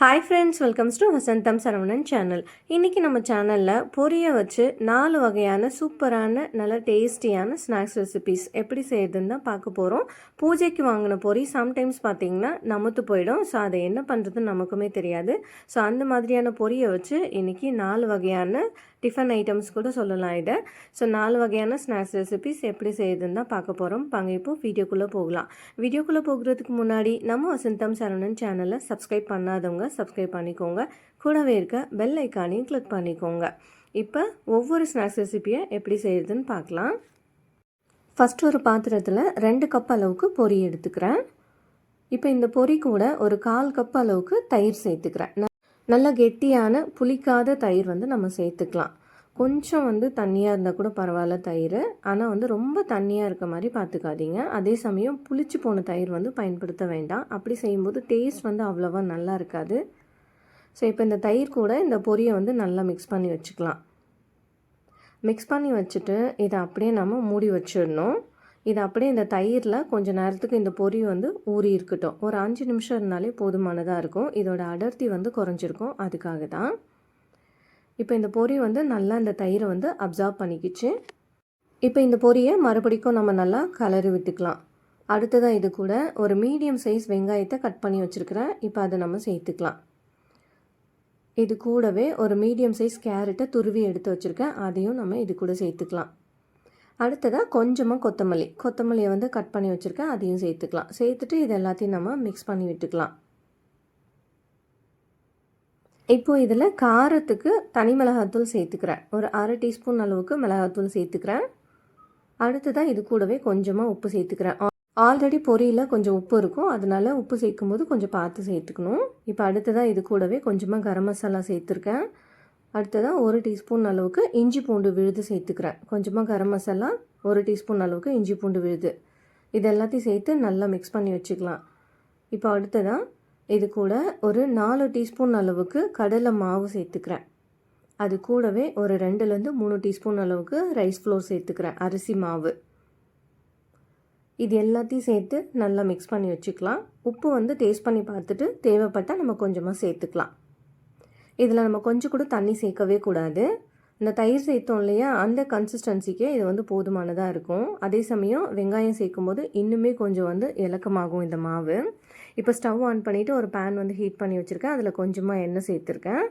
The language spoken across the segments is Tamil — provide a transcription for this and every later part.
Hi friends, welcomes to Vasantham Saravanan channel. இன்றைக்கி நம்ம சேனலில் பொரியை வச்சு 4 வகையான சூப்பரான நல்ல டேஸ்டியான ஸ்நாக்ஸ் ரெசிபீஸ் எப்படி செய்யுதுன்னு தான் பார்க்க போகிறோம். பூஜைக்கு வாங்கின பொரி சம்டைம்ஸ் பார்த்திங்கன்னா நமத்து போயிடும். ஸோ அதை என்ன பண்ணுறதுன்னு நமக்குமே தெரியாது. ஸோ அந்த மாதிரியான பொரியை வச்சு இன்றைக்கி 4 வகையான டிஃபன் ஐட்டம்ஸ் கூட சொல்லலாம் இதை. ஸோ 4 வகையான ஸ்நாக்ஸ் ரெசிபீஸ் எப்படி செய்யுதுன்னு தான் பார்க்க போகிறோம். வாங்க இப்போ வீடியோக்குள்ளே போகலாம். வீடியோக்குள்ளே போகிறதுக்கு முன்னாடி நம்ம வசந்தம் சரவணன் சேனலை சப்ஸ்கிரைப் பண்ணாதவங்க சப்ஸ்கிரைப் பண்ணிக்கோங்க. கூடவே இருக்க பெல் ஐக்கானையும் கிளிக் பண்ணிக்கோங்க. இப்போ ஒவ்வொரு ஸ்நாக்ஸ் ரெசிபியை எப்படி செய்யுதுன்னு பார்க்கலாம். ஃபஸ்ட்டு ஒரு பாத்திரத்தில் 2 கப் அளவுக்கு பொரி எடுத்துக்கிறேன். இப்போ இந்த பொரி கூட ஒரு 1/4 கப் அளவுக்கு தயிர் சேர்த்துக்கிறேன். நல்ல கெட்டியான புளிக்காத தயிர் நம்ம சேர்த்துக்கலாம். கொஞ்சம் தண்ணியாக இருந்தால் கூட பரவாயில்ல தயிர். ஆனால் ரொம்ப தண்ணியாக இருக்க மாதிரி பார்த்துக்காதீங்க. அதே சமயம் புளிச்சு போன தயிர் பயன்படுத்த வேண்டாம். அப்படி செய்யும்போது டேஸ்ட் அவ்வளோவா நல்லா இருக்காது. ஸோ இப்போ இந்த தயிர் கூட இந்த பொரியை நல்லா மிக்ஸ் பண்ணி வச்சுக்கலாம். மிக்ஸ் பண்ணி வச்சுட்டு இதை அப்படியே நம்ம மூடி வச்சிடணும். இது அப்படியே இந்த தயிரில் கொஞ்சம் நேரத்துக்கு இந்த பொரி ஊறி இருக்கட்டும். ஒரு 5 நிமிஷம் இருந்தாலே போதுமானதாக இருக்கும். இதோட அடர்த்தி குறைஞ்சிருக்கும். அதுக்காக தான். இப்போ இந்த பொரி நல்லா இந்த தயிரை அப்சார்ப் பண்ணிக்கிச்சு. இப்போ இந்த பொரியை மறுபடிக்கும் நம்ம நல்லா கலரி விட்டுக்கலாம். அடுத்ததாக இது கூட ஒரு மீடியம் சைஸ் வெங்காயத்தை கட் பண்ணி வச்சுருக்கிறேன். இப்போ அதை நம்ம சேர்த்துக்கலாம். இது கூடவே ஒரு மீடியம் சைஸ் கேரட்டை துருவி எடுத்து வச்சுருக்கேன். அதையும் நம்ம இது கூட சேர்த்துக்கலாம். அடுத்ததாக கொஞ்சமாக கொத்தமல்லியை கட் பண்ணி வச்சுருக்கேன். அதையும் சேர்த்துக்கலாம். சேர்த்துட்டு இது எல்லாத்தையும் நம்ம மிக்ஸ் பண்ணி விட்டுக்கலாம். இப்போது இதில் காரத்துக்கு தனி மிளகாத்தூள் சேர்த்துக்கிறேன். ஒரு 1/2 டீஸ்பூன் அளவுக்கு மிளகாத்தூள் சேர்த்துக்கிறேன். அடுத்ததாக இது கூடவே கொஞ்சமாக உப்பு சேர்த்துக்கிறேன். ஆல்ரெடி பொரியில் கொஞ்சம் உப்பு இருக்கும். அதனால் உப்பு சேர்க்கும் போது கொஞ்சம் பார்த்து சேர்த்துக்கணும். இப்போ அடுத்ததாக இது கூடவே கொஞ்சமாக கரம் மசாலா சேர்த்துருக்கேன். அடுத்ததாக 1 டீஸ்பூன் அளவுக்கு இஞ்சி பூண்டு விழுது சேர்த்துக்கிறேன். கொஞ்சமாக கரம் மசாலா, 1 டீஸ்பூன் அளவுக்கு இஞ்சி பூண்டு விழுது, இது எல்லாத்தையும் சேர்த்து நல்லா மிக்ஸ் பண்ணி வச்சுக்கலாம். இப்போ அடுத்ததாக இது கூட ஒரு 4 டீஸ்பூன் அளவுக்கு கடலை மாவு சேர்த்துக்கிறேன். அது கூடவே ஒரு 2லேருந்து 3 டீஸ்பூன் அளவுக்கு ரைஸ் ஃப்ளோர் சேர்த்துக்கிறேன், அரிசி மாவு. இது எல்லாத்தையும் சேர்த்து நல்லா மிக்ஸ் பண்ணி வச்சுக்கலாம். உப்பு டேஸ்ட் பண்ணி பார்த்துட்டு தேவைப்பட்டால் நம்ம கொஞ்சமாக சேர்த்துக்கலாம். இதில் நம்ம கொஞ்சம் கூட தண்ணி சேர்க்கவே கூடாது. இந்த தயிர் சேர்த்தோம் இல்லையா, அந்த கன்சிஸ்டன்சிக்கே இது போதுமானதாக இருக்கும். அதே சமயம் வெங்காயம் சேர்க்கும்போது இன்னுமே கொஞ்சம் இலக்கமாகும் இந்த மாவு. இப்போ ஸ்டவ் ஆன் பண்ணிவிட்டு ஒரு பேன் ஹீட் பண்ணி வச்சுருக்கேன். அதில் கொஞ்சமாக எண்ணெய் சேர்த்துருக்கேன்.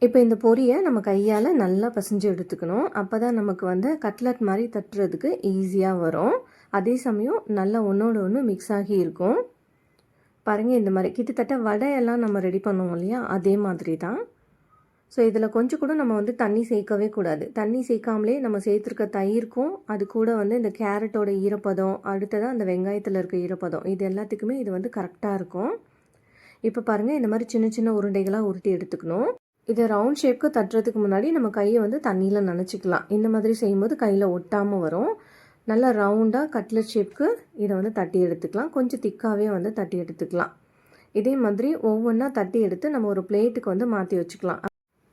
இப்போ இந்த பொரியை நம்ம கையால் நல்லா பசைஞ்சு எடுத்துக்கணும். அப்போ தான் நமக்கு கட்லட் மாதிரி தட்டுறதுக்கு ஈஸியாக வரும். அதே சமயம் நல்லா ஒன்றோடு ஒன்று மிக்ஸ் ஆகி இருக்கும். பாருங்கள், இந்த மாதிரி கிட்டத்தட்ட வடையெல்லாம் நம்ம ரெடி பண்ணுவோம் இல்லையா, அதே மாதிரி தான். ஸோ இதில் கொஞ்சம் கூட நம்ம தண்ணி சேர்க்கவே கூடாது. தண்ணி சேர்க்காமலே நம்ம சேர்த்துருக்க தயிர்க்கும் அது கூட இந்த கேரட்டோட ஈரப்பதம், அடுத்ததாக அந்த வெங்காயத்தில் இருக்க ஈரப்பதம், இது எல்லாத்துக்குமே இது கரெக்டாக இருக்கும். இப்போ பாருங்கள், இந்த மாதிரி சின்ன சின்ன உருண்டைகளாக உருட்டி எடுத்துக்கணும். இதை ரவுண்ட் ஷேப்க்கு தட்டுறதுக்கு முன்னாடி நம்ம கையை தண்ணியில் நனைச்சிக்கலாம். இந்த மாதிரி செய்யும்போது கையில் ஒட்டாமல் வரும். நல்லா ரவுண்டாக கட்லட் ஷேப்க்கு இதை தட்டி எடுத்துக்கலாம். கொஞ்சம் திக்காகவே தட்டி எடுத்துக்கலாம். இதே மாதிரி ஒவ்வொன்றா தட்டி எடுத்து நம்ம ஒரு பிளேட்டுக்கு மாற்றி வச்சுக்கலாம்.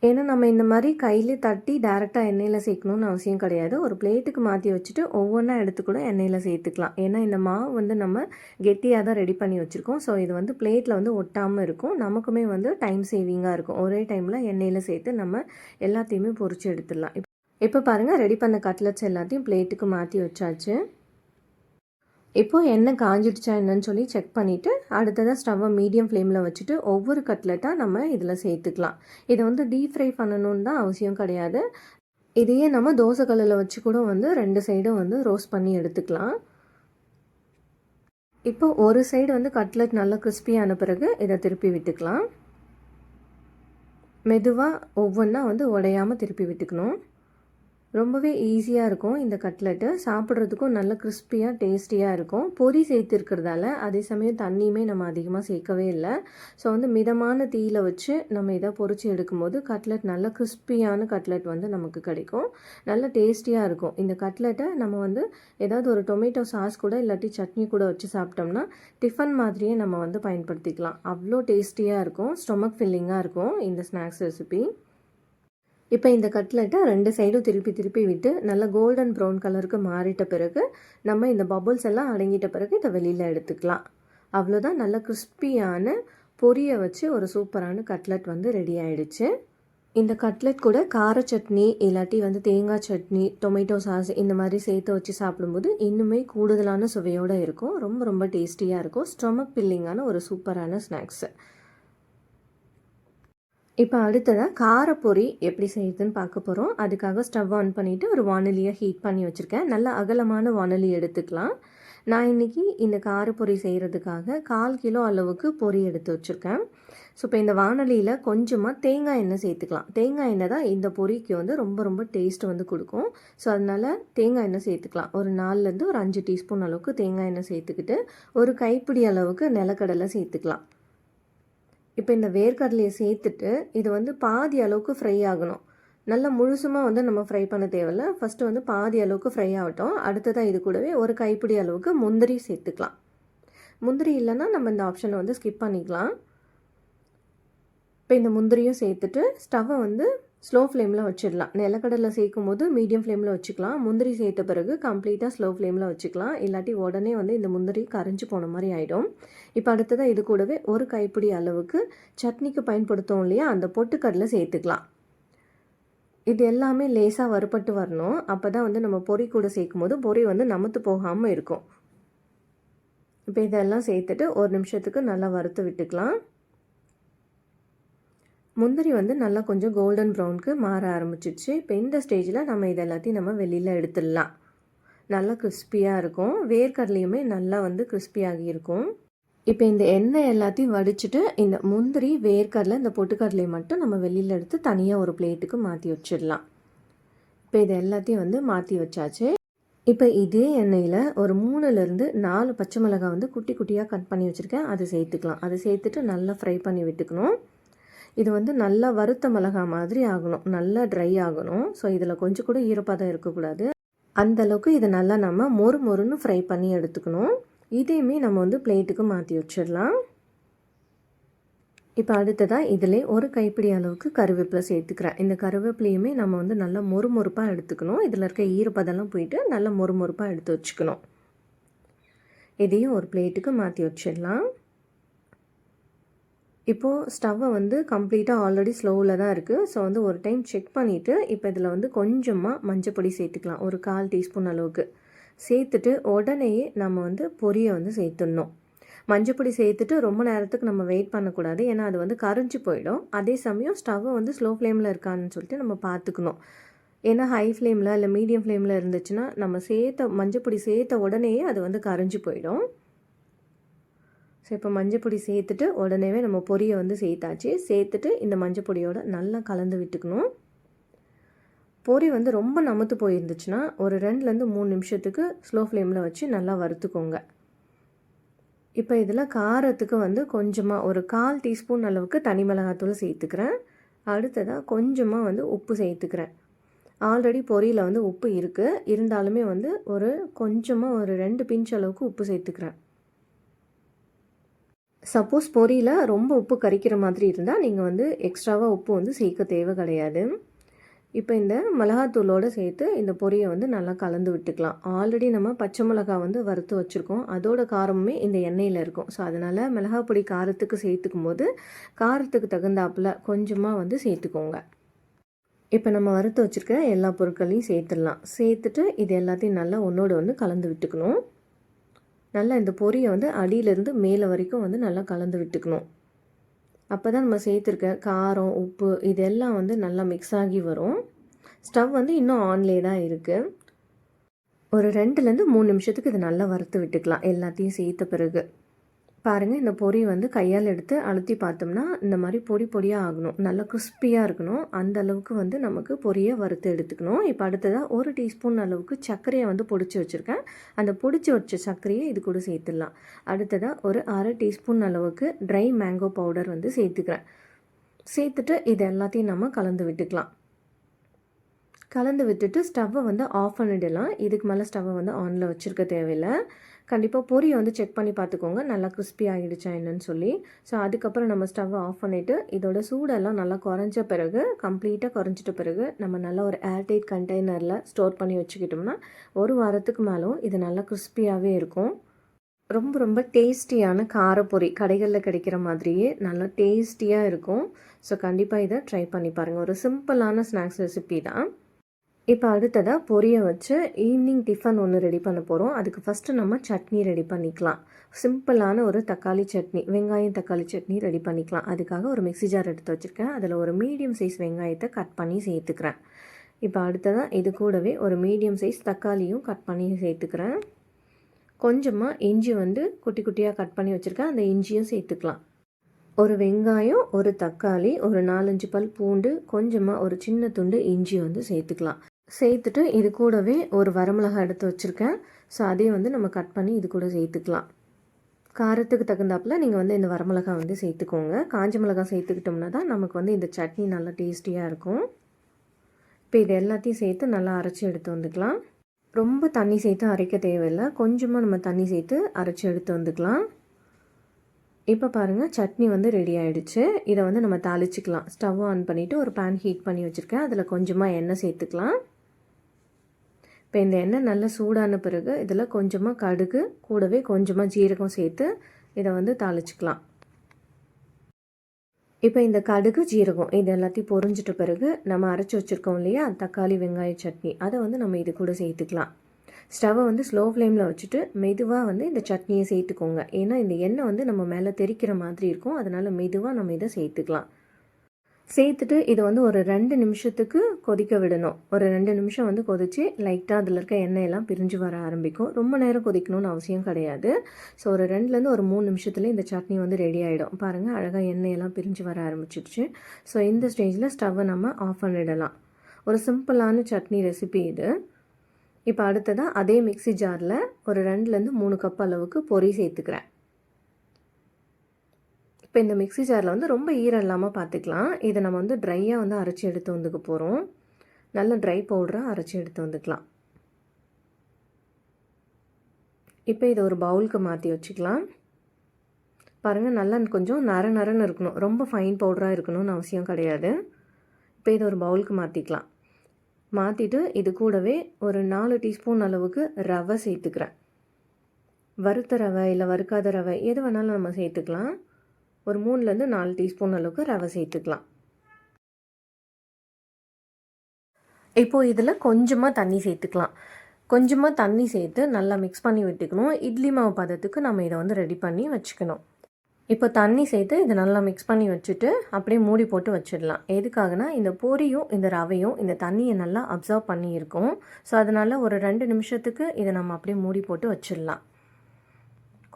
ஏன்னா நம்ம இந்த மாதிரி கையிலே தட்டி டேரெக்டாக எண்ணெயில் சேர்க்கணுன்னு அவசியம் கிடையாது. ஒரு பிளேட்டுக்கு மாற்றி வச்சுட்டு ஒவ்வொன்றா எடுத்து கூட எண்ணெயில் சேர்த்துக்கலாம். ஏன்னா இந்த மாவு நம்ம கெட்டியாக தான் ரெடி பண்ணி வச்சுருக்கோம். ஸோ இது பிளேட்டில் ஒட்டாமல் இருக்கும். நமக்குமே டைம் சேவிங்காக இருக்கும். ஒரே டைமில் எண்ணெயில் சேர்த்து நம்ம எல்லாத்தையுமே பொரிச்சு எடுத்துடலாம். இப்போ பாருங்கள், ரெடி பண்ண கட்லட்ஸ் எல்லாத்தையும் பிளேட்டுக்கு மாற்றி வச்சாச்சு. இப்போது எண்ணெய் காஞ்சிடுச்சா என்னன்னு சொல்லி செக் பண்ணிவிட்டு அடுத்ததாக ஸ்டவ்வை மீடியம் ஃப்ளேமில் வச்சுட்டு ஒவ்வொரு கட்லெட்டாக நம்ம இதில் சேர்த்துக்கலாம். இதை டீப் ஃப்ரை பண்ணணுன்னு தான் அவசியம் கிடையாது. இதையே நம்ம தோசை கல்லில் வச்சு கூட 2 சைடும் ரோஸ்ட் பண்ணி எடுத்துக்கலாம். இப்போ ஒரு சைடு கட்லெட் நல்லா கிறிஸ்பியான பிறகு இதை திருப்பி விட்டுக்கலாம். மெதுவாக ஒவ்வொன்றா உடையாமல் திருப்பி விட்டுக்கணும். ரொம்பவே ஈஸியாக இருக்கும் இந்த கட்லெட்டு. சாப்பிட்றதுக்கும் நல்ல கிறிஸ்பியாக டேஸ்டியாக இருக்கும். பொரி சேர்த்துருக்கிறதால அதே சமயம் தண்ணியுமே நம்ம அதிகமாக சேர்க்கவே இல்லை. ஸோ மிதமான தீயில் வச்சு நம்ம இதை பொரிச்சு எடுக்கும்போது கட்லெட் நல்ல கிறிஸ்பியான கட்லெட் நமக்கு கிடைக்கும். நல்ல டேஸ்டியாக இருக்கும். இந்த கட்லெட்டை நம்ம ஏதாவது ஒரு டொமேட்டோ சாஸ் கூட இல்லாட்டி சட்னி கூட வச்சு சாப்பிட்டோம்னா டிஃபன் மாதிரியே நம்ம பயன்படுத்திக்கலாம். அவ்வளோ டேஸ்டியாக இருக்கும். ஸ்டொமக் ஃபில்லிங்காக இருக்கும் இந்த ஸ்நாக்ஸ் ரெசிபி. இப்போ இந்த கட்லெட்டை 2 சைடும் திருப்பி விட்டு நல்லா கோல்டன் ப்ரௌன் கலருக்கு மாறிட்ட பிறகு நம்ம இந்த பபுள்ஸ் எல்லாம் அடங்கிட்ட பிறகு இதை வெளியில் எடுத்துக்கலாம். அவ்வளோதான். நல்ல கிறிஸ்பியான பொரியை வச்சு ஒரு சூப்பரான கட்லெட் வந்து ரெடி ஆயிடுச்சு. இந்த கட்லெட் கூட கார சட்னி இல்லாட்டி வந்து தேங்காய் சட்னி, டொமேட்டோ சாஸ் இந்த மாதிரி சேர்த்து வச்சு சாப்பிடும்போது இன்னுமே கூடுதலான சுவையோடு இருக்கும். ரொம்ப ரொம்ப டேஸ்டியாக இருக்கும். ஸ்டொமக் ஃபில்லிங்கான ஒரு சூப்பரான ஸ்நாக்ஸு. இப்போ அடுத்ததாக காரப்பொரி எப்படி செய்யுதுன்னு பார்க்க போகிறோம். அதுக்காக ஸ்டவ் ஆன் பண்ணிவிட்டு ஒரு வானலியை ஹீட் பண்ணி வச்சுருக்கேன். நல்ல அகலமான வானலி எடுத்துக்கலாம். நான் இன்றைக்கி இந்த காரப்பொரி செய்கிறதுக்காக 1/4 கிலோ அளவுக்கு பொரி எடுத்து வச்சுருக்கேன். ஸோ இப்போ இந்த வானலியில் கொஞ்சமாக தேங்காய் எண்ணெய் சேர்த்துக்கலாம். தேங்காய் எண்ணெய் தான் இந்த பொரிக்கு வந்து ரொம்ப ரொம்ப டேஸ்ட் வந்து கொடுக்கும். ஸோ அதனால் தேங்காய் எண்ணெய் சேர்த்துக்கலாம். ஒரு 4லேருந்து ஒரு 5 டீஸ்பூன் அளவுக்கு தேங்காய் எண்ணெய் சேர்த்துக்கிட்டு ஒரு கைப்பிடி அளவுக்கு நிலக்கடலை சேர்த்துக்கலாம். இப்போ இந்த வேர்க்கடலையை சேர்த்துட்டு இது வந்து பாதி அளவுக்கு ஃப்ரை ஆகணும். நல்லா முழுசுமாக வந்து நம்ம ஃப்ரை பண்ண தேவையில்ல. ஃபஸ்ட்டு வந்து பாதி அளவுக்கு ஃப்ரை ஆகட்டும். அடுத்ததாக இது கூடவே ஒரு கைப்பிடி அளவுக்கு முந்திரி சேர்த்துக்கலாம். முந்திரி இல்லைன்னா நம்ம இந்த ஆப்ஷனை வந்து ஸ்கிப் பண்ணிக்கலாம். இப்போ இந்த முந்திரியும் சேர்த்துட்டு ஸ்டவ்வை வந்து ஸ்லோ ஃப்ளேமில் வச்சிடலாம். நிலக்கடலை சேர்க்கும் போது மீடியம் ஃப்ளேமில் வச்சுக்கலாம். முந்திரி சேர்த்த பிறகு கம்ப்ளீட்டாக ஸ்லோ ஃப்ளேமில் வச்சுக்கலாம். இல்லாட்டி உடனே வந்து இந்த முந்திரி கரைஞ்சி போன மாதிரி ஆகிடும். இப்போ அடுத்ததாக இது கூடவே ஒரு கைப்பிடி அளவுக்கு சட்னிக்கு பயன்படுத்தும் இல்லையா, அந்த பொட்டுக்கடலை சேர்த்துக்கலாம். இது எல்லாமே லேசாக வறுபட்டு வரணும். அப்போ தான் வந்து நம்ம பொரி கூட சேர்க்கும் போது பொரி வந்து நமத்து போகாமல் இருக்கும். இப்போ இதெல்லாம் சேர்த்துட்டு ஒரு நிமிஷத்துக்கு நல்லா வறுத்து விட்டுக்கலாம். முந்திரி வந்து நல்லா கொஞ்சம் கோல்டன் ப்ரௌனுக்கு மாற ஆரம்பிச்சிடுச்சு. இப்போ இந்த ஸ்டேஜில் நம்ம இது எல்லாத்தையும் நம்ம வெளியில் எடுத்துடலாம். நல்லா கிறிஸ்பியாக இருக்கும். வேர்க்கடலையுமே நல்லா வந்து கிறிஸ்பியாகி இருக்கும். இப்போ இந்த எண்ணெய் எல்லாத்தையும் வடிச்சிட்டு இந்த முந்திரி, வேர்க்கடலை, இந்த பொட்டுக்கடலையை மட்டும் நம்ம வெளியில் எடுத்து தனியாக ஒரு பிளேட்டுக்கு மாற்றி வச்சிடலாம். இப்போ இது எல்லாத்தையும் வந்து மாற்றி வச்சாச்சு. இப்போ இதே எண்ணெயில் ஒரு 3லேருந்து 4 பச்சை மிளகாய் வந்து குட்டி குட்டியாக கட் பண்ணி வச்சுருக்கேன். அதை சேர்த்துக்கலாம். அதை சேர்த்துட்டு நல்லா ஃப்ரை பண்ணி விட்டுக்கணும். இது வந்து நல்லா வறுத்த மிளகாய் மாதிரி ஆகணும். நல்லா ட்ரை ஆகணும். ஸோ இதில் கொஞ்சம் கூட ஈரப்பதம் இருக்கக்கூடாது. அந்தளவுக்கு இதை நல்லா நம்ம மொறு மொறுன்னு ஃப்ரை பண்ணி எடுத்துக்கணும். இதையுமே நம்ம வந்து பிளேட்டுக்கு மாற்றி வச்சிடலாம். இப்போ அடுத்ததாக இதிலே ஒரு கைப்பிடி அளவுக்கு கருவேப்பிலை சேர்த்துக்கிறேன். இந்த கருவேப்பிலையுமே நம்ம வந்து நல்லா மொறுமொறுப்பாக எடுத்துக்கணும். இதில் இருக்க ஈரப்பதெல்லாம் போயிட்டு நல்லா மொறுமொறுப்பாக எடுத்து வச்சுக்கணும். இதையும் ஒரு பிளேட்டுக்கு மாற்றி வச்சிடலாம். இப்போது ஸ்டவ்வை வந்து கம்ப்ளீட்டாக ஆல்ரெடி ஸ்லோவில் தான் இருக்குது. ஸோ வந்து ஒரு டைம் செக் பண்ணிவிட்டு இப்போ இதில் வந்து கொஞ்சமாக மஞ்சப்பொடி சேர்த்துக்கலாம். ஒரு 1/4 டீஸ்பூன் அளவுக்கு சேர்த்துட்டு உடனேயே நம்ம வந்து பொரியை வந்து சேர்த்துடணும். மஞ்சப்பொடி சேர்த்துட்டு ரொம்ப நேரத்துக்கு நம்ம வெயிட் பண்ணக்கூடாது. ஏன்னா அது வந்து கரைஞ்சி போயிடும். அதே சமயம் ஸ்டவ்வை வந்து ஸ்லோ ஃப்ளேமில் இருக்கான்னு சொல்லிட்டு நம்ம பார்த்துக்கணும். ஏன்னா ஹை ஃப்ளேமில் இல்லை மீடியம் ஃப்ளேமில் இருந்துச்சுன்னா நம்ம மஞ்சப்பொடி சேர்த்த உடனேயே அது வந்து கரைஞ்சி போயிடும். ஸோ இப்போ மஞ்சப்பொடி சேர்த்துட்டு உடனேவே நம்ம பொரியை வந்து சேர்த்தாச்சு. சேர்த்துட்டு இந்த மஞ்சப்பொடியோட நல்லா கலந்து விட்டுக்கணும். பொரி வந்து ரொம்ப நமத்து போயிருந்துச்சுன்னா ஒரு 2லேருந்து 3 நிமிஷத்துக்கு ஸ்லோ ஃப்ளேமில் வச்சு நல்லா வறுத்துக்கோங்க. இப்போ இதில் காரத்துக்கு வந்து கொஞ்சமாக ஒரு 1/4 டீஸ்பூன் அளவுக்கு தனி மிளகாத்தூள் சேர்த்துக்கிறேன். அடுத்ததாக கொஞ்சமாக வந்து உப்பு சேர்த்துக்கிறேன். ஆல்ரெடி பொரியில் வந்து உப்பு இருக்குது. இருந்தாலுமே வந்து கொஞ்சமாக ஒரு 2 பிஞ்ச் அளவுக்கு உப்பு சேர்த்துக்கிறேன். சப்போஸ் பொரியில் ரொம்ப உப்பு கரிக்கிற மாதிரி இருந்தால் நீங்கள் வந்து எக்ஸ்ட்ராவாக உப்பு வந்து சேர்க்க தேவை கிடையாது. இப்போ இந்த மிளகாத்தூளோடு சேர்த்து இந்த பொரியை வந்து நல்லா கலந்து விட்டுக்கலாம். ஆல்ரெடி நம்ம பச்சை மிளகாய் வந்து வறுத்து வச்சுருக்கோம். அதோட காரமுமே இந்த எண்ணெயில் இருக்கும். ஸோ அதனால் மிளகாய் பொடி காரத்துக்கு சேர்த்துக்கும் போது காரத்துக்கு தகுந்தாப்பில் கொஞ்சமாக வந்து சேர்த்துக்கோங்க. இப்போ நம்ம வறுத்து வச்சுருக்க எல்லா பொருட்களையும் சேர்த்துடலாம். சேர்த்துட்டு இது எல்லாத்தையும் நல்லா ஒன்றோடு ஒன்று கலந்து விட்டுக்கணும். நல்லா இந்த பொரியை வந்து அடியிலேருந்து மேலே வரைக்கும் வந்து நல்லா கலந்து விட்டுக்கணும். அப்போ தான் நம்ம சேர்த்துருக்க காரம், உப்பு இதெல்லாம் வந்து நல்லா மிக்ஸ் ஆகி வரும். ஸ்டவ் வந்து இன்னும் ஆன்லேயே தான் இருக்குது. ஒரு 2லேருந்து 3 நிமிஷத்துக்கு இது நல்லா வறுத்து விட்டுக்கலாம். எல்லாத்தையும் சேர்த்த பிறகு பாருங்கள், இந்த பொரி வந்து கையால் எடுத்து அழுத்தி பார்த்தோம்னா இந்த மாதிரி பொடி பொடியாக ஆகணும். நல்லா கிறிஸ்பியாக இருக்கணும். அந்த அளவுக்கு வந்து நமக்கு பொரியை வறுத்து எடுத்துக்கணும். இப்போ அடுத்ததாக 1 டீஸ்பூன் அளவுக்கு சர்க்கரையை வந்து பொடிச்சு வச்சுருக்கேன். அந்த பொடிச்சு வச்ச சர்க்கரையை இது கூட சேர்த்துடலாம். அடுத்ததாக ஒரு 1/2 டீஸ்பூன் அளவுக்கு ட்ரை மேங்கோ பவுடர் வந்து சேர்த்துக்கிறேன். சேர்த்துட்டு இது எல்லாத்தையும் நம்ம கலந்து விட்டுக்கலாம். கலந்து விட்டுட்டு ஸ்டவ்வை வந்து ஆஃப் பண்ணிடலாம். இதுக்கு மேலே ஸ்டவ்வை வந்து ஆனில் வச்சுருக்க தேவையில்லை. கண்டிப்பாக பொரியை வந்து செக் பண்ணி பார்த்துக்கோங்க, நல்லா கிறிஸ்பி ஆகிடுச்சா என்னன்னு சொல்லி. ஸோ அதுக்கப்புறம் நம்ம ஸ்டவ்வை ஆஃப் பண்ணிவிட்டு இதோட சூடெல்லாம் நல்லா குறைஞ்ச பிறகு, கம்ப்ளீட்டாக குறைஞ்சிட்ட பிறகு நம்ம நல்லா ஒரு ஏர்டைட் கண்டெய்னரில் ஸ்டோர் பண்ணி வச்சுக்கிட்டோம்னா 1 வாரத்துக்கு மேலும் இது நல்லா கிறிஸ்பியாகவே இருக்கும். ரொம்ப ரொம்ப டேஸ்டியான காரப்பொரி கடைகளில் கிடைக்கிற மாதிரியே நல்லா டேஸ்டியாக இருக்கும். ஸோ கண்டிப்பாக இதை ட்ரை பண்ணி பாருங்கள். ஒரு சிம்பிளான ஸ்நாக்ஸ் ரெசிபி தான். இப்போ அடுத்ததாக பொரியை வச்சு ஈவினிங் டிஃபன் ஒன்று ரெடி பண்ண போகிறோம். அதுக்கு ஃபஸ்ட்டு நம்ம சட்னி ரெடி பண்ணிக்கலாம். சிம்பிளான ஒரு தக்காளி சட்னி, வெங்காயம் தக்காளி சட்னி ரெடி பண்ணிக்கலாம். அதுக்காக ஒரு மிக்ஸி ஜார் எடுத்து வச்சுருக்கேன். அதில் ஒரு மீடியம் சைஸ் வெங்காயத்தை கட் பண்ணி சேர்த்துக்கிறேன். இப்போ அடுத்ததாக இது கூடவே ஒரு மீடியம் சைஸ் தக்காளியும் கட் பண்ணி சேர்த்துக்கிறேன். கொஞ்சமாக இஞ்சி குட்டி குட்டியாக கட் பண்ணி வச்சுருக்கேன். அந்த இஞ்சியும் சேர்த்துக்கலாம். ஒரு வெங்காயம், ஒரு தக்காளி, ஒரு 4-5 பல் பூண்டு, கொஞ்சமாக ஒரு சின்ன துண்டு இஞ்சி சேர்த்துக்கலாம். சேர்த்துட்டு இது கூடவே ஒரு வரமிளகாய் எடுத்து வச்சுருக்கேன். ஸோ அதையும் நம்ம கட் பண்ணி இது கூட சேர்த்துக்கலாம். காரத்துக்கு தகுந்தாப்பில் நீங்கள் இந்த வரமிளகாய் சேர்த்துக்கோங்க. காஞ்ச மிளகாய் சேர்த்துக்கிட்டோம்னா தான் நமக்கு இந்த சட்னி நல்லா டேஸ்டியாக இருக்கும். இப்போ இது எல்லாத்தையும் சேர்த்து நல்லா அரைச்சி எடுத்து வந்துக்கலாம். ரொம்ப தண்ணி சேர்த்து அரைக்க தேவையில்லை. கொஞ்சமாக நம்ம தண்ணி சேர்த்து அரைச்சி எடுத்து வந்துக்கலாம். இப்போ பாருங்கள், சட்னி ரெடி ஆகிடுச்சு. இதை நம்ம தாளிச்சிக்கலாம். ஸ்டவ் ஆன் பண்ணிவிட்டு ஒரு பேன் ஹீட் பண்ணி வச்சுருக்கேன். அதில் கொஞ்சமாக எண்ணெய் சேர்த்துக்கலாம். இப்போ இந்த எண்ணெய் நல்லா சூடான பிறகு இதில் கொஞ்சமாக கடுகு கூடவே கொஞ்சமாக ஜீரகம் சேர்த்து இதை தாளிச்சிக்கலாம். இப்போ இந்த கடுகு ஜீரகம் இது எல்லாத்தையும் பொரிஞ்சிட்ட பிறகு நம்ம அரைச்சி வச்சுருக்கோம் இல்லையா தக்காளி வெங்காய சட்னி, அதை நம்ம இது கூட சேர்த்துக்கலாம். ஸ்டவ்வை ஸ்லோ ஃப்ளேமில் வச்சுட்டு மெதுவாக இந்த சட்னியை சேர்த்துக்கோங்க. ஏன்னா இந்த எண்ணெய் நம்ம மேலே தெறிக்கிற மாதிரி இருக்கும். அதனால் மெதுவாக நம்ம இதை சேர்த்துக்கலாம். சேர்த்துட்டு இதை ஒரு 2 நிமிஷத்துக்கு கொதிக்க விடணும். ஒரு 2 நிமிஷம் கொதித்து லைட்டாக அதில் இருக்க எண்ணெயெல்லாம் பிரிஞ்சு வர ஆரம்பிக்கும். ரொம்ப நேரம் கொதிக்கணும்னு அவசியம் கிடையாது. ஸோ ஒரு 2லேருந்து ஒரு 3 நிமிஷத்துல இந்த சட்னி ரெடி ஆகிடும். பாருங்கள், அழகாக எண்ணெயெல்லாம் பிரிஞ்சு வர ஆரம்பிச்சிடுச்சு. ஸோ இந்த ஸ்டேஜில் ஸ்டவ்வை நம்ம ஆஃப் பண்ணிடலாம். ஒரு சிம்பிளான சட்னி ரெசிபி இது. இப்போ அடுத்ததாக அதே மிக்ஸி ஜாரில் ஒரு 2லேருந்து 3 கப் அளவுக்கு பொரி சேர்த்துக்கிறேன். இப்போ இந்த மிக்ஸி ஜாரில் ரொம்ப ஈரம் இல்லாமல் பார்த்துக்கலாம். இதை நம்ம ட்ரையாக அரைச்சி எடுத்து வந்துக்க போகிறோம். நல்ல ட்ரை பவுடராக அரைச்சி எடுத்து வந்துக்கலாம். இப்போ இதை ஒரு பவுலுக்கு மாற்றி வச்சுக்கலாம். பாருங்கள், நல்லா கொஞ்சம் நரன்னு இருக்கணும். ரொம்ப ஃபைன் பவுடராக இருக்கணும்னு அவசியம் கிடையாது. இப்போ இதை ஒரு பவுலுக்கு மாற்றிக்கலாம். மாற்றிட்டு இது கூடவே ஒரு 4 டீஸ்பூன் அளவுக்கு ரவை சேர்த்துக்கிறேன். வறுத்த ரவை இல்லை வறுக்காத ரவை எது வேணாலும் நம்ம சேர்த்துக்கலாம். ஒரு 3லேருந்து 4 டீஸ்பூன் அளவுக்கு ரவை சேர்த்துக்கலாம். இப்போது இதில் கொஞ்சமாக தண்ணி சேர்த்துக்கலாம். கொஞ்சமாக தண்ணி சேர்த்து நல்லா மிக்ஸ் பண்ணி விட்டுக்கணும். இட்லி மாவு பதத்துக்கு நம்ம இதை ரெடி பண்ணி வச்சுக்கணும். இப்போ தண்ணி சேர்த்து இதை நல்லா மிக்ஸ் பண்ணி வச்சுட்டு அப்படியே மூடி போட்டு வச்சிடலாம். எதுக்காகனா இந்த பொரியும் இந்த ரவையும் இந்த தண்ணியை நல்லா அப்சர்வ் பண்ணியிருக்கும். ஸோ அதனால் ஒரு 2 நிமிஷத்துக்கு இதை நம்ம அப்படியே மூடி போட்டு வச்சிடலாம்.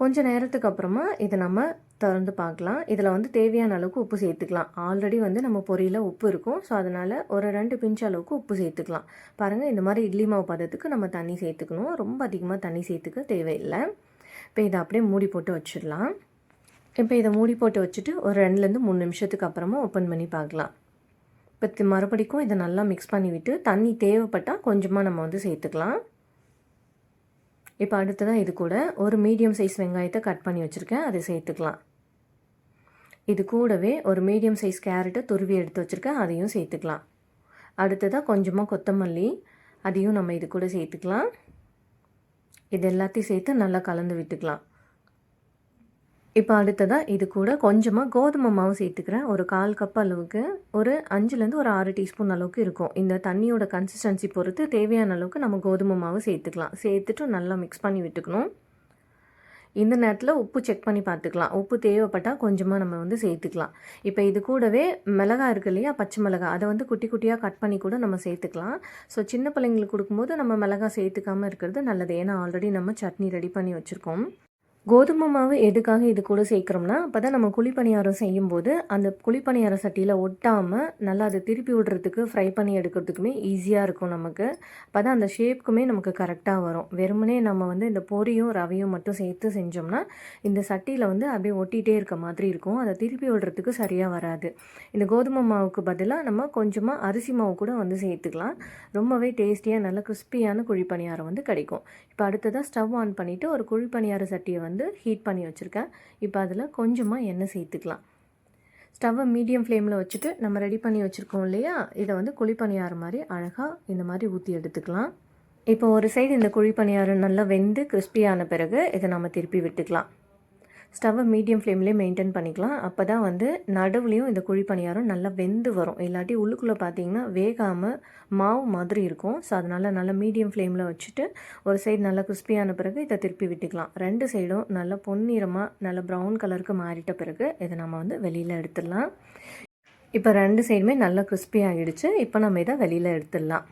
கொஞ்சம் நேரத்துக்கு அப்புறமா இதை நம்ம திறந்து பார்க்கலாம். இதில் தேவையான அளவுக்கு உப்பு சேர்த்துக்கலாம். ஆல்ரெடி நம்ம பொரியில் உப்பு இருக்கும். ஸோ அதனால் ஒரு 2 பிஞ்ச் அளவுக்கு உப்பு சேர்த்துக்கலாம். பாருங்கள், இந்த மாதிரி இட்லி மாவு பதத்துக்கு நம்ம தண்ணி சேர்த்துக்கணும். ரொம்ப அதிகமாக தண்ணி சேர்த்துக்க தேவையில்லை. இப்போ இதை அப்படியே மூடி போட்டு வச்சிடலாம். இப்போ இதை மூடி போட்டு வச்சுட்டு ஒரு 2லேருந்து 3 நிமிஷத்துக்கு அப்புறமா ஓப்பன் பண்ணி பார்க்கலாம். இப்போ மறுபடிக்கும் இதை நல்லா மிக்ஸ் பண்ணிவிட்டு தண்ணி தேவைப்பட்டால் கொஞ்சமாக நம்ம சேர்த்துக்கலாம். இப்போ அடுத்ததாக இது கூட ஒரு மீடியம் சைஸ் வெங்காயத்தை கட் பண்ணி வச்சுருக்கேன், அதை சேர்த்துக்கலாம். இது கூடவே ஒரு மீடியம் சைஸ் கேரட்டை துருவி எடுத்து வச்சுருக்கேன், அதையும் சேர்த்துக்கலாம். அடுத்ததாக கொஞ்சமாக கொத்தமல்லி, அதையும் நம்ம இது கூட சேர்த்துக்கலாம். இது எல்லாத்தையும் சேர்த்து நல்லா கலந்து விட்டுக்கலாம். இப்போ அடுத்ததாக இது கூட கொஞ்சமாக கோதுமை மாவு சேர்த்துக்கிறேன். ஒரு 1/4 கப் அளவுக்கு, ஒரு 5லேருந்து ஒரு 6 டீஸ்பூன் அளவுக்கு இருக்கும். இந்த தண்ணியோட கன்சிஸ்டன்சி பொறுத்து தேவையான அளவுக்கு நம்ம கோதுமை மாவு சேர்த்துக்கலாம். சேர்த்துட்டு நல்லா மிக்ஸ் பண்ணி விட்டுக்கணும். இந்த நேரத்தில் உப்பு செக் பண்ணி பார்த்துக்கலாம். உப்பு தேவைப்பட்டால் கொஞ்சமாக நம்ம சேர்த்துக்கலாம். இப்போ இது கூடவே மிளகாய் இருக்குது இல்லையா, பச்சை மிளகாய், அதை குட்டி குட்டியாக கட் பண்ணி கூட நம்ம சேர்த்துக்கலாம். ஸோ சின்ன பிள்ளைங்களுக்கு கொடுக்கும்போது நம்ம மிளகாய் சேர்த்துக்காமல் இருக்கிறது நல்லது. ஏன்னா ஆல்ரெடி நம்ம சட்னி ரெடி பண்ணி வச்சுருக்கோம். கோதுமை மாவு எதுக்காக இது கூட சேர்க்குறோம்னா, அப்போ தான் நம்ம குழிப்பணியாரம் செய்யும்போது அந்த குழிப்பணியார சட்டியில் ஒட்டாமல் நல்லா அதை திருப்பி விடுறதுக்கு ஃப்ரை பண்ணி எடுக்கிறதுக்குமே ஈஸியாக இருக்கும் நமக்கு. அப்போ தான் அந்த ஷேப்புக்குமே நமக்கு கரெக்டாக வரும். வெறுமனே நம்ம இந்த பொரியும் ரவையும் மட்டும் சேர்த்து செஞ்சோம்னா இந்த சட்டியில் அப்படியே ஒட்டிகிட்டே இருக்க மாதிரி இருக்கும். அதை திருப்பி விடுறதுக்கு சரியாக வராது. இந்த கோதுமை மாவுக்கு பதிலாக நம்ம கொஞ்சமாக அரிசி மாவு கூட சேர்த்துக்கலாம். ரொம்பவே டேஸ்டியாக நல்ல கிறிஸ்பியான குழிப்பணியாரம் கிடைக்கும். இப்போ அடுத்ததாக ஸ்டவ் ஆன் பண்ணிவிட்டு ஒரு குழிப்பணியார சட்டியை ஹீட் பண்ணி வச்சுருக்கேன். இப்போ அதில் கொஞ்சமாக எண்ணெய் சேர்த்துக்கலாம். ஸ்டவ்வை மீடியம் ஃப்ளேமில் வச்சுட்டு நம்ம ரெடி பண்ணி வச்சுருக்கோம் இல்லையா, இதை குழிப்பணியாரம் மாதிரி அழகாக இந்த மாதிரி ஊற்றி எடுத்துக்கலாம். இப்போ ஒரு சைடு இந்த குழி பணியாரம் நல்லா வெந்து கிறிஸ்பியான பிறகு இதை நம்ம திருப்பி விட்டுக்கலாம். ஸ்டவ்வை மீடியம் ஃப்ளேம்லேயே மெயின்டைன் பண்ணிக்கலாம். அப்போ தான் வந்து நடுவுலையும் இந்த குழி பணியாரம் நல்லா வெந்து வரும். இல்லாட்டி உள்ளுக்குள்ளே பார்த்தீங்கன்னா வேகாமல் மாவு மாதிரி இருக்கும். ஸோ அதனால் நல்லா மீடியம் ஃப்ளேமில் வச்சுட்டு ஒரு சைடு நல்லா கிறிஸ்பியான பிறகு இதை திருப்பி விட்டுக்கலாம். 2 சைடும் நல்லா பொன்னிறமாக நல்லா ப்ரௌன் கலருக்கு மாறிட்ட பிறகு இதை நம்ம வந்து வெளியில் எடுத்துடலாம். இப்போ 2 சைடுமே நல்லா கிறிஸ்பி ஆகிடுச்சு. இப்போ நம்ம இதை வெளியில் எடுத்துடலாம்.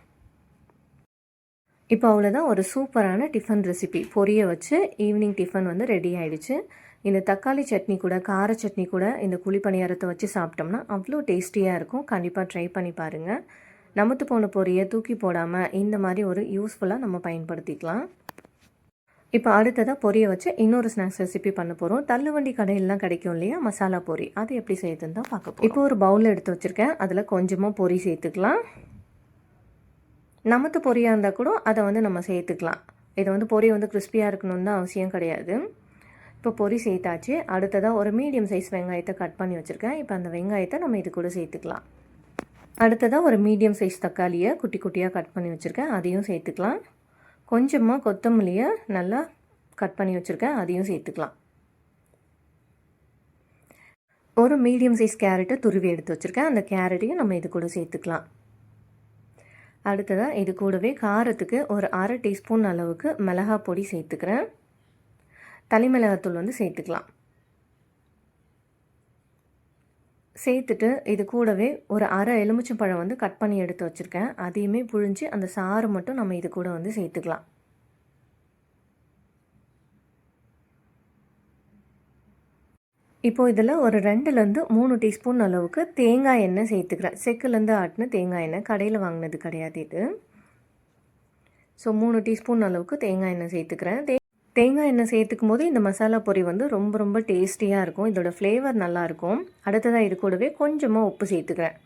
இப்போ அவ்வளோதான், ஒரு சூப்பரான டிஃபன் ரெசிபி பொரியை வச்சு ஈவினிங் டிஃபன் வந்து ரெடி ஆகிடுச்சு. இந்த தக்காளி சட்னி கூட கார சட்னி கூட இந்த குழி பணியாரத்தை வச்சு சாப்பிட்டோம்னா அவ்வளோ டேஸ்டியாக இருக்கும். கண்டிப்பாக ட்ரை பண்ணி பாருங்கள். நமத்து போன பொரியை தூக்கி போடாமல் இந்த மாதிரி ஒரு யூஸ்ஃபுல்லாக நம்ம பயன்படுத்திக்கலாம். இப்போ அடுத்ததாக பொரியை வச்சு இன்னொரு ஸ்நாக்ஸ் ரெசிபி பண்ண போகிறோம். தள்ளுவண்டி கடையிலலாம் கிடைக்கும் இல்லையா மசாலா பொரி, அது எப்படி செய்யுதுன்னு தான் பார்க்க போகிறோம். இப்போ ஒரு பவுலில் எடுத்து வச்சுருக்கேன். அதில் கொஞ்சமாக பொரி சேர்த்துக்கலாம். நமத்து பொரியாக இருந்தால் கூட அதை வந்து நம்ம சேர்த்துக்கலாம். இதை வந்து பொரி வந்து கிறிஸ்பியாக இருக்கணும்னு தான் அவசியம் கிடையாது. இப்போ பொரி சேர்த்தாச்சு. அடுத்ததாக ஒரு மீடியம் சைஸ் வெங்காயத்தை கட் பண்ணி வச்சுருக்கேன். இப்போ அந்த வெங்காயத்தை நம்ம இது கூட சேர்த்துக்கலாம். அடுத்ததாக ஒரு மீடியம் சைஸ் தக்காளியை குட்டி குட்டியாக கட் பண்ணி வச்சுருக்கேன், அதையும் சேர்த்துக்கலாம். கொஞ்சமாக கொத்தமல்லியை நல்லா கட் பண்ணி வச்சுருக்கேன், அதையும் சேர்த்துக்கலாம். ஒரு மீடியம் சைஸ் கேரட்டை துருவி எடுத்து வச்சுருக்கேன், அந்த கேரட்டையும் நம்ம இது கூட சேர்த்துக்கலாம். அடுத்ததாக இது கூடவே காரத்துக்கு ஒரு 1/2 டீஸ்பூன் அளவுக்கு மிளகாய் பொடி சேர்த்துக்கிறேன். தனி மிளகாத்தூள் வந்து சேர்த்துக்கலாம். சேர்த்துட்டு இது கூடவே ஒரு 1/2 எலுமிச்சம்பழம் வந்து கட் பண்ணி எடுத்து வச்சுருக்கேன், அதையுமே புழிஞ்சு அந்த சாறு மட்டும் நம்ம இது கூட வந்து சேர்த்துக்கலாம். இப்போது இதில் ஒரு 2லேருந்து 3 டீஸ்பூன் அளவுக்கு தேங்காய் எண்ணெய் சேர்த்துக்கிறேன். செக்குலேருந்து ஆட்டின தேங்காய் எண்ணெய், கடையில் வாங்கினது கிடையாது இது. ஸோ 3 டீஸ்பூன் அளவுக்கு தேங்காய் எண்ணெய் சேர்த்துக்கிறேன். தேங்காய் எண்ணெய் சேர்த்துக்கும் போது இந்த மசாலா பொரி வந்து ரொம்ப ரொம்ப டேஸ்டியாக இருக்கும். இதோட ஃப்ளேவர் நல்லாயிருக்கும். அடுத்ததாக இது கூடவே கொஞ்சமாக உப்பு சேர்த்துக்கிறேன்.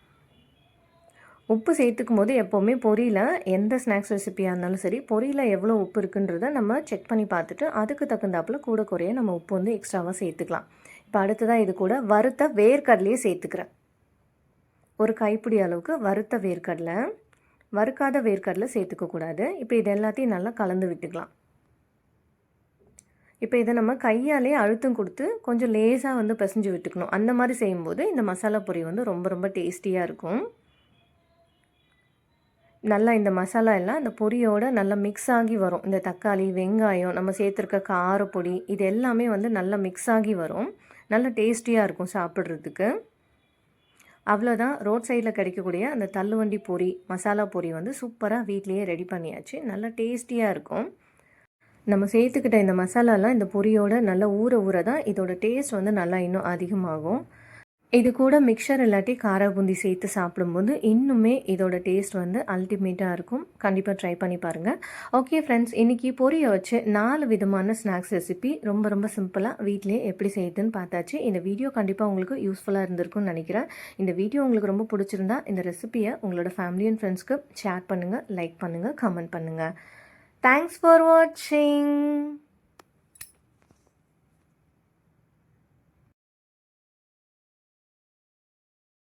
உப்பு சேர்த்துக்கும் போது எப்போவுமே பொரியில் எந்த ஸ்நாக்ஸ் ரெசிபியாக இருந்தாலும் சரி, பொரியில் எவ்வளோ உப்பு இருக்குன்றதை நம்ம செக் பண்ணி பார்த்துட்டு அதுக்கு தகுந்தாப்பில் கூட குறைய நம்ம உப்பு வந்து எக்ஸ்ட்ராவாக சேர்த்துக்கலாம். இப்போ அடுத்ததாக இது கூட வறுத்த வேர்க்கடலையே சேர்த்துக்கிறேன். ஒரு கைப்பிடி அளவுக்கு வறுத்த வேர்க்கடலை, வறுக்காத வேர்க்கடலை சேர்த்துக்கக்கூடாது. இப்போ இது எல்லாத்தையும் நல்லா கலந்து விட்டுக்கலாம். இப்போ இதை நம்ம கையாலே அழுத்தம் கொடுத்து கொஞ்சம் லேசாக வந்து பிசைஞ்சு விட்டுக்கணும். அந்த மாதிரி செய்யும்போது இந்த மசாலா பொரி வந்து ரொம்ப ரொம்ப டேஸ்டியாக இருக்கும். நல்லா இந்த மசாலா எல்லாம் இந்த பொரியோட நல்லா மிக்ஸ் ஆகி வரும். இந்த தக்காளி, வெங்காயம், நம்ம சேர்த்துருக்க காரப்பொடி, இது எல்லாமே வந்து நல்லா மிக்ஸ் ஆகி வரும். நல்லா டேஸ்டியாக இருக்கும் சாப்பிட்றதுக்கு. அவ்வளோதான், ரோட் சைடில் கிடைக்கக்கூடிய அந்த தள்ளுவண்டி பொரி, மசாலா பொரி வந்து சூப்பராக வீட்லேயே ரெடி பண்ணியாச்சு. நல்லா டேஸ்டியாக இருக்கும். நம்ம சேர்த்துக்கிட்ட இந்த மசாலாலாம் இந்த பொரியோட நல்லா ஊற தான் இதோட டேஸ்ட் வந்து நல்லா இன்னும் அதிகமாகும். இது கூட மிக்சர் இல்லாட்டி கார பூந்தி சேர்த்து சாப்பிடும்போது இன்னுமே இதோட டேஸ்ட் வந்து அல்டிமேட்டாக இருக்கும். கண்டிப்பாக ட்ரை பண்ணி பாருங்கள். ஓகே ஃப்ரெண்ட்ஸ், இன்றைக்கி பொரியை வச்சு 4 விதமான ஸ்நாக்ஸ் ரெசிபி ரொம்ப ரொம்ப சிம்பிளாக வீட்டிலே எப்படி செய்யுதுன்னு பார்த்தாச்சு. இந்த வீடியோ கண்டிப்பாக உங்களுக்கு யூஸ்ஃபுல்லாக இருந்திருக்கும்னு நினைக்கிறேன். இந்த வீடியோ உங்களுக்கு ரொம்ப பிடிச்சிருந்தா இந்த ரெசிபியை உங்களோட ஃபேமிலி அண்ட் ஃப்ரெண்ட்ஸ்க்கு ஷேர் பண்ணுங்கள், லைக் பண்ணுங்கள், கமெண்ட் பண்ணுங்கள். Thanks for watching.